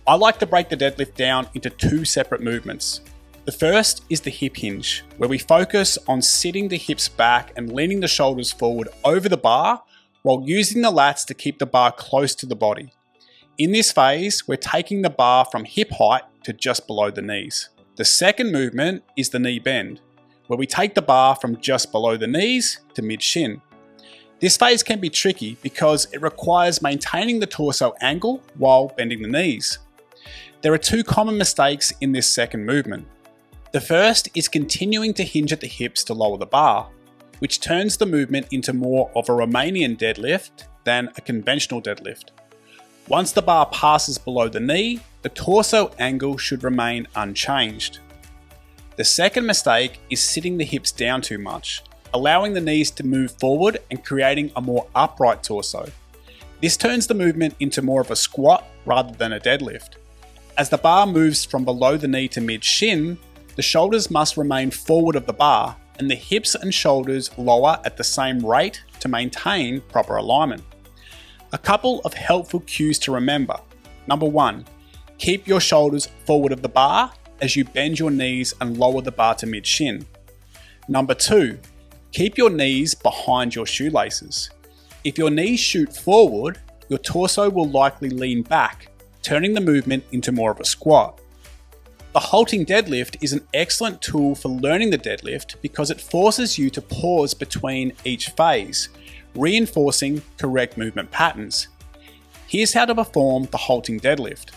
I like to break the deadlift down into two separate movements. The first is the hip hinge, where we focus on sitting the hips back and leaning the shoulders forward over the bar while using the lats to keep the bar close to the body. In this phase, we're taking the bar from hip height to just below the knees. The second movement is the knee bend, where we take the bar from just below the knees to mid-shin. This phase can be tricky because it requires maintaining the torso angle while bending the knees. There are two common mistakes in this second movement. The first is continuing to hinge at the hips to lower the bar, which turns the movement into more of a Romanian deadlift than a conventional deadlift. Once the bar passes below the knee, the torso angle should remain unchanged. The second mistake is sitting the hips down too much, allowing the knees to move forward and creating a more upright torso. This turns the movement into more of a squat rather than a deadlift. As the bar moves from below the knee to mid-shin, the shoulders must remain forward of the bar and the hips and shoulders lower at the same rate to maintain proper alignment. A couple of helpful cues to remember. Number 1, keep your shoulders forward of the bar as you bend your knees and lower the bar to mid-shin. Number 2, keep your knees behind your shoelaces. If your knees shoot forward, your torso will likely lean back, turning the movement into more of a squat. The halting deadlift is an excellent tool for learning the deadlift because it forces you to pause between each phase, reinforcing correct movement patterns. Here's how to perform the halting deadlift.